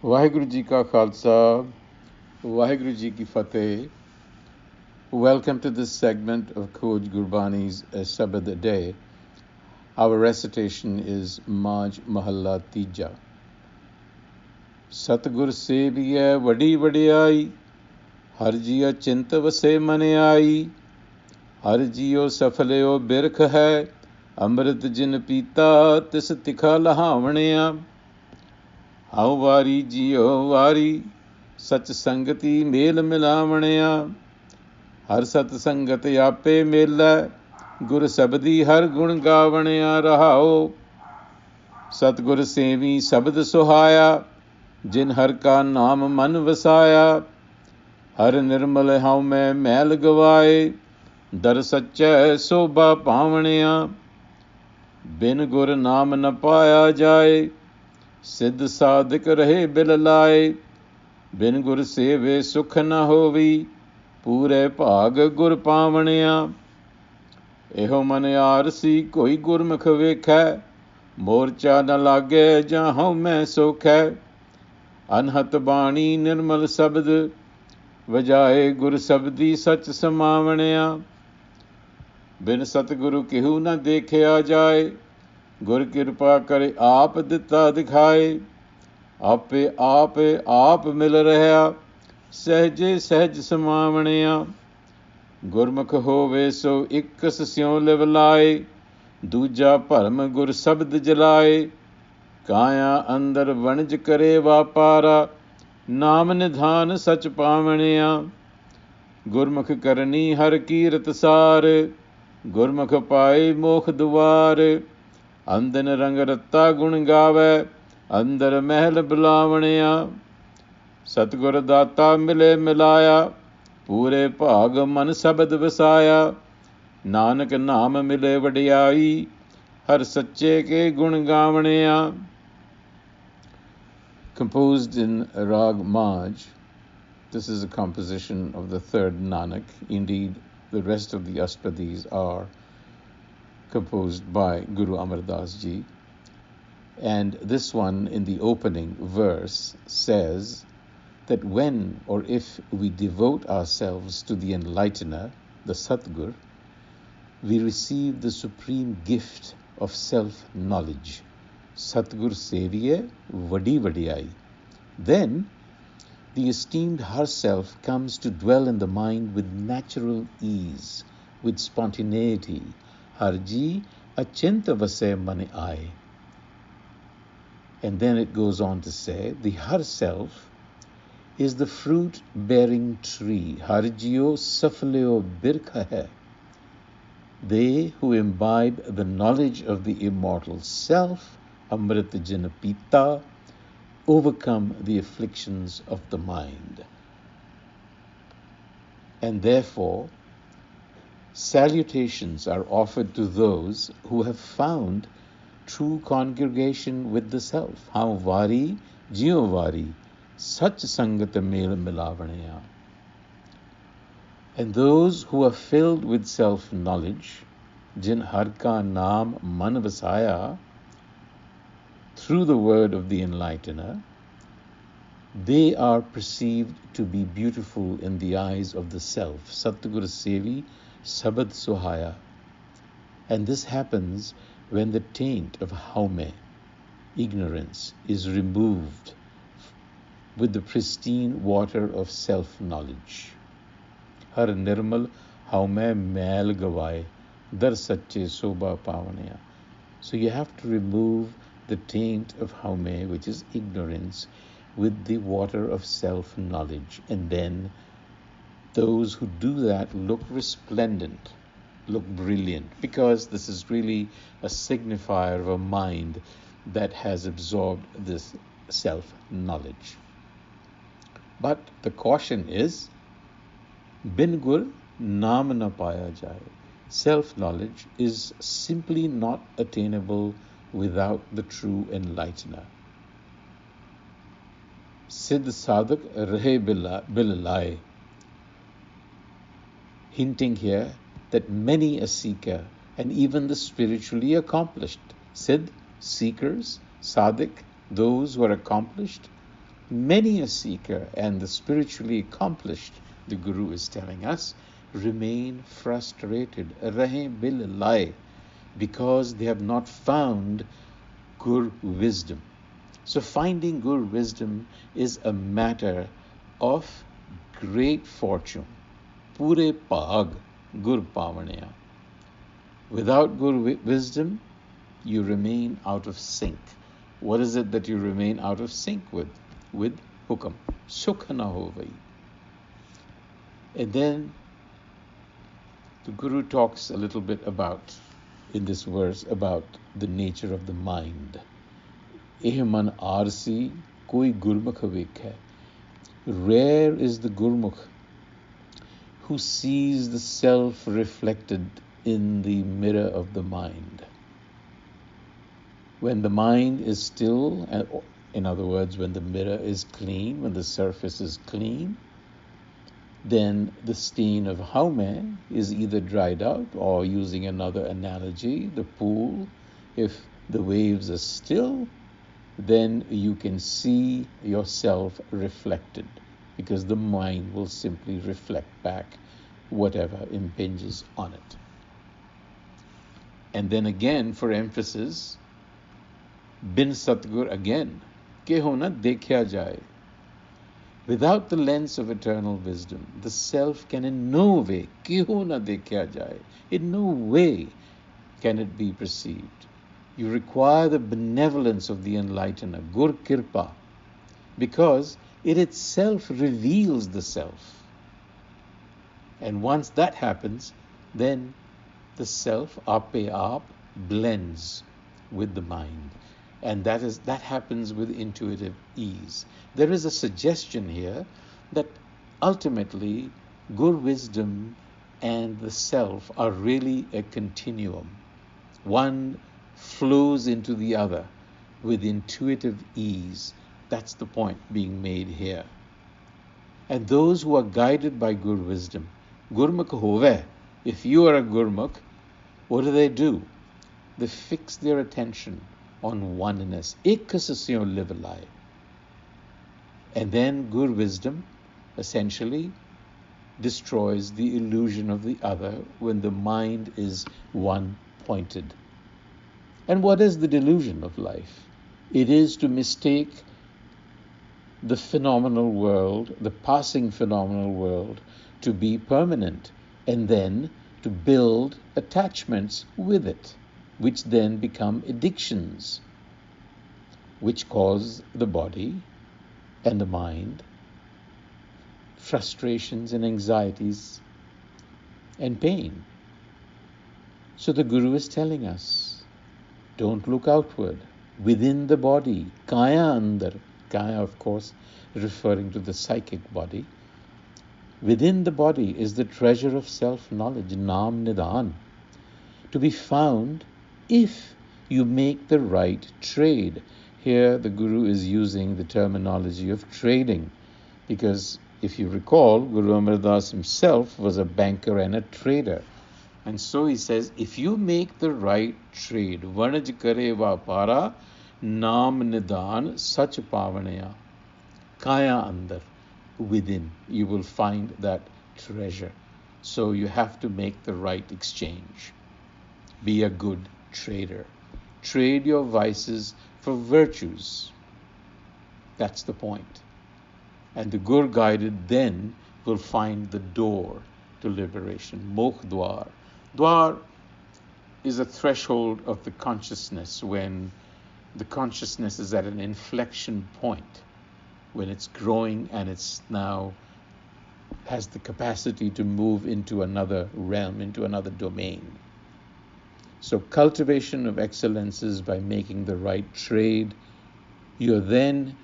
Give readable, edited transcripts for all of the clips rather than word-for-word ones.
Vaheguru Ji Ka Khalsa, Vaheguru Ji Ki Fateh. Welcome to this segment of Khoj Gurbani's a-sabad-a-day. Our recitation is Maj Mahalla Tija. Satgur Seviai Vadi Vadiai, Har jiya chint vase mane ai, Har jiyo safaleo birkh hai, Amrit jin pita tis tikha lahavਣਿਆ। ਹਉ ਵਾਰੀ ਜਿਉ ਵਾਰੀ ਸਚ ਸੰਗਤੀ ਮੇਲ ਮਿਲਾਵਣਿਆ। ਹਰ ਸਤ ਸੰਗਤ ਆਪੇ ਮੇਲੈ, ਗੁਰ ਸਬਦੀ ਹਰ ਗੁਣ ਗਾਵਣਿਆ। ਰਹਾਉ ਸਤਿਗੁਰ ਸੇਵੀ ਸ਼ਬਦ ਸੁਹਾਇਆ, ਜਿਨ ਹਰ ਕਾ ਨਾਮ ਮਨ ਵਸਾਇਆ। ਹਰ ਨਿਰਮਲ ਹਉ ਮੈਂ ਮੈਲ ਗਵਾਏ, ਦਰ ਸੱਚੈ ਸੋਭਾ ਪਾਵਣਿਆ। ਬਿਨ ਗੁਰ ਨਾਮ ਨ ਪਾਇਆ ਜਾਏ, ਸਿੱਧ ਸਾਧਕ ਰਹੇ ਬਿਲ ਲਾਏ। ਬਿਨ ਗੁਰ ਸੇਵੇ ਸੁਖ ਨ ਹੋਵੀ, ਪੂਰੇ ਭਾਗ ਗੁਰ ਪਾਵਣਿਆ। ਇਹੋ ਮਨ ਆਰਸੀ ਕੋਈ ਗੁਰਮੁਖ ਵੇਖੈ, ਮੋਰਚਾ ਨ ਲਾਗੇ ਜਾਂ ਹਉ ਮੈਂ ਸੋਖੈ। ਅਨਹਤ ਬਾਣੀ ਨਿਰਮਲ ਸ਼ਬਦ, ਵਜਾਏ ਗੁਰ ਸ਼ਬਦੀ ਸਚ ਸਮਾਵਣਿਆ। ਬਿਨ ਸਤਿਗੁਰੂ ਕਿਹੂ ਨ ਦੇਖਿਆ ਜਾਏ, ਗੁਰ ਕਿਰਪਾ ਕਰੇ ਆਪ ਦਿੱਤਾ ਦਿਖਾਏ। ਆਪੇ ਆਪ ਮਿਲ ਰਿਹਾ, ਸਹਿਜੇ ਸਹਿਜ ਸਮਾਵਣਿਆ। ਗੁਰਮੁਖ ਹੋਵੇ ਸੋ ਇਕਸ ਸਿਉ ਲਿਵ ਲਾਏ, ਦੂਜਾ ਭਰਮ ਗੁਰ ਸ਼ਬਦ ਜਲਾਏ। ਕਾਇਆ ਅੰਦਰ ਵਣਜ ਕਰੇ ਵਾਪਾਰਾ, ਨਾਮ ਨਿਧਾਨ ਸਚ ਪਾਵਣਿਆ। ਗੁਰਮੁਖ ਕਰਨੀ ਹਰ ਕੀਰਤ ਸਾਰ, ਗੁਰਮੁਖ ਪਾਏ ਮੋਖ ਦੁਆਰ। ਅੰਦਨ ਰੰਗ ਰਤਾ ਗੁਣ ਗਾਵੇ, ਅੰਦਰ ਮਹਿਲ ਬੁਲਾਵਣਿਆ। ਸਤਿਗੁਰ ਦਾਤਾ ਮਿਲੇ ਮਿਲਾਇਆ, ਪੂਰੇ ਭਾਗ ਮਨ ਸ਼ਬਦ ਵਸਾਇਆ। ਨਾਨਕ ਨਾਮ ਮਿਲੇ ਵਡਿਆਈ, ਹਰ ਸੱਚੇ ਕੇ ਗੁਣ ਗਾਵਣਿਆ। Composed in Rag Maj, this is a composition of the third Nanak. Indeed, the rest of the Aspadis are composed by Guru Amar Das Ji. And this one in the opening verse says that when or if we devote ourselves to the enlightener, the Satgur, we receive the supreme gift of self-knowledge. Satgur Seviai Vadi Vadiai. Then the esteemed herself comes to dwell in the mind with natural ease, with spontaneity. Harji achinta vase mane ai. And then it goes on to say, the Har self is the fruit-bearing tree. Harjiyo safaleo birkha hai. They who imbibe the knowledge of the immortal self, Amrit jin pita, overcome the afflictions of the mind. And therefore, salutations are offered to those who have found true congregation with the self. How vari, jiyo vari, sach sangat mel milavanaya. And those who are filled with self-knowledge, jin har ka naam man vasaya, through the word of the enlightener, they are perceived to be beautiful in the eyes of the self. Satgur Sevi sabad suhaya. And this happens when the taint of haume, ignorance, is removed with the pristine water of self-knowledge. Har nirmal haume mail gavaye, dar sache sobha pavanaya. So you have to remove the taint of haume, which is ignorance, with the water of self-knowledge. And then those who do that look resplendent, look brilliant, because this is really a signifier of a mind that has absorbed this self-knowledge. But the caution is, bin gur naam na paya jaye. Self-knowledge is simply not attainable without the true enlightener. Siddh sadhak rahe bil laye. Hinting here that many a seeker and even the spiritually accomplished, Siddh, seekers, sadhak, those who are accomplished, Many a seeker and the spiritually accomplished, the Guru is telling us, remain frustrated, rahe bil lai, because they have not found Gur wisdom. So finding Gur wisdom is a matter of great fortune. Pure Pag, Gur Pavanaya. Without Gur wisdom, you remain out of sync. What is it that you remain out of sync with? With Hukam. Sukh na ho vai. And then the Guru talks a little bit about, in this verse, about the nature of the mind. Eh man arsi koi gurmukh vekhe. Rare is the Gurmukh who sees the self reflected in the mirror of the mind. When the mind is still, in other words, when the mirror is clean, when the surface is clean, then the stain of haume is either dried out, or, using another analogy, the pool, if the waves are still, then you can see yourself reflected, because the mind will simply reflect back whatever impinges on it. And then again, for emphasis, bin Satgur again, keho na dekhya jaye. Without the lens of eternal wisdom, the self can in no way, keho na dekhya jaye, in no way can it be perceived. You require the benevolence of the enlightener, Gur Kirpa, because it itself reveals the self. And once that happens, then the self, ape aap, blends with the mind. And that happens with intuitive ease. There is a suggestion here that ultimately Gur wisdom and the self are really a continuum. One flows into the other with intuitive ease. That's the point being made here. And those who are guided by Gur wisdom, Gurmukh hove, if you are a Gurmukh, what do? They fix their attention on oneness. Ek sasyo livalai. And then Gur wisdom essentially destroys the illusion of the other when the mind is one-pointed. And what is the delusion of life? It is to mistake the phenomenal world, the passing phenomenal world, to be permanent, and then to build attachments with it, which then become addictions, which cause the body and the mind frustrations and anxieties and pain. So the Guru is telling us, don't look outward. Within the body, kaya andar, kaya of course referring to the psychic body, within the body is the treasure of self-knowledge, nam nidan, to be found if you make the right trade. Here the Guru is using the terminology of trading, because if you recall, Guru Amar Das himself was a banker and a trader. And so he says, if you make the right trade, vanaj kare vapara, nam nidan sach pavanaya, kaya andar, within, you will find that treasure. So you have to make the right exchange. Be a good trader. Trade your vices for virtues. That's the point. And the Gur guided then will find the door to liberation. Mokh Dwar. Dwar is a threshold of the consciousness when the consciousness is at an inflection point, when it's growing and it's now has the capacity to move into another realm, into another domain. So cultivation of excellences by making the right trade, you're then,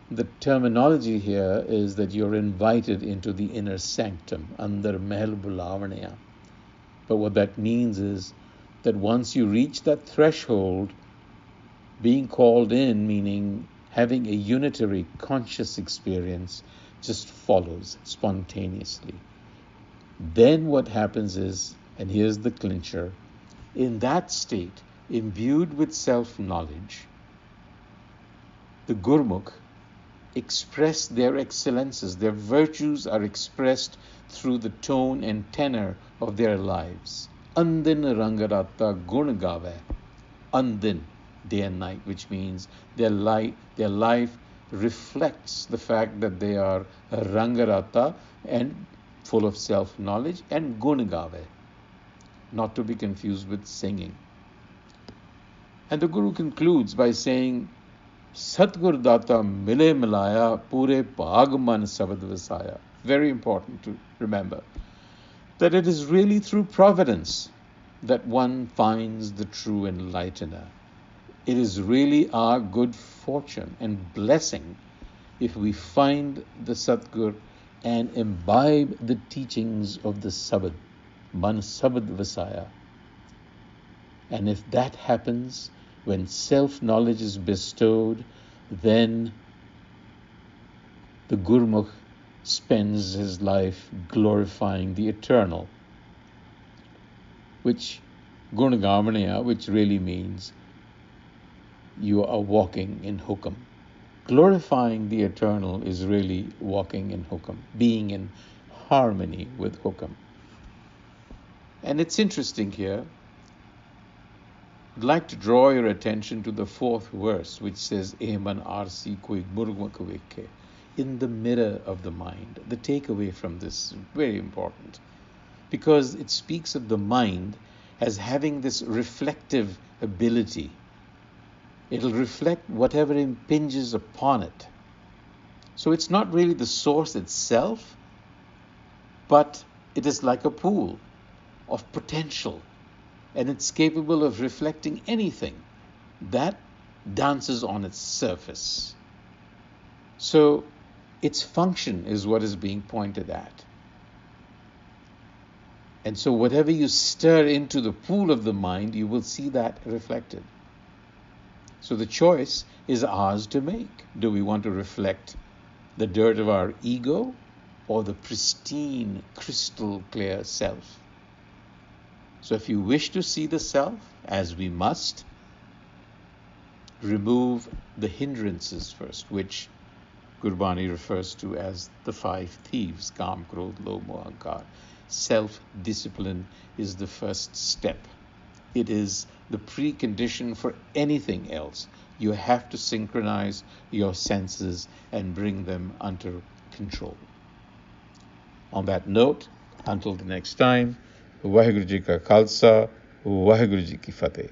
the terminology here is that you're invited into the inner sanctum, andar mahal bulavanaya. But what that means is that once you reach that threshold, being called in, meaning having a unitary conscious experience, just follows spontaneously. Then what happens is, and here's the clincher, in that state, imbued with self-knowledge, the Gurmukh express their excellences. Their virtues are expressed through the tone and tenor of their lives. Andin rangarata gun gave. Andin, day and night, which means their life reflects the fact that they are rangarata and full of self-knowledge, and gun gave, not to be confused with singing. And the Guru concludes by saying, Satgur Data mile milaya pure bhag man sabad vasaya. Very important to remember that it is really through providence that one finds the true enlightener. It is really our good fortune and blessing if we find the Satgur and imbibe the teachings of the Sabad, man sabad vasaya. And if that happens, when self-knowledge is bestowed, then the Gurmukh spends his life glorifying the eternal, which Gunagavaniya, which really means you are walking in hukam. Glorifying the eternal is really walking in hukam, being in harmony with hukam. And it's interesting here, I'd like to draw your attention to the fourth verse, which says, Ehman arsi koi gurmukh vekhe, in the mirror of the mind. The takeaway from this is very important, because it speaks of the mind as having this reflective ability. It'll reflect whatever impinges upon it. So it's not really the source itself, but it is like a pool of potential, and it's capable of reflecting anything that dances on its surface. So its function is what is being pointed at. And so whatever you stir into the pool of the mind, you will see that reflected. So the choice is ours to make. Do we want to reflect the dirt of our ego or the pristine, crystal clear self? So if you wish to see the self, as we must, remove the hindrances first, which Gurbani refers to as the five thieves, Kam, Krodh, Lobh, Moh, Ahankar. Self-discipline is the first step. It is the precondition for anything else. You have to synchronize your senses and bring them under control. On that note, until the next time, Vaheguru Ji Ka Khalsa, Vaheguru Ji Ki Fateh.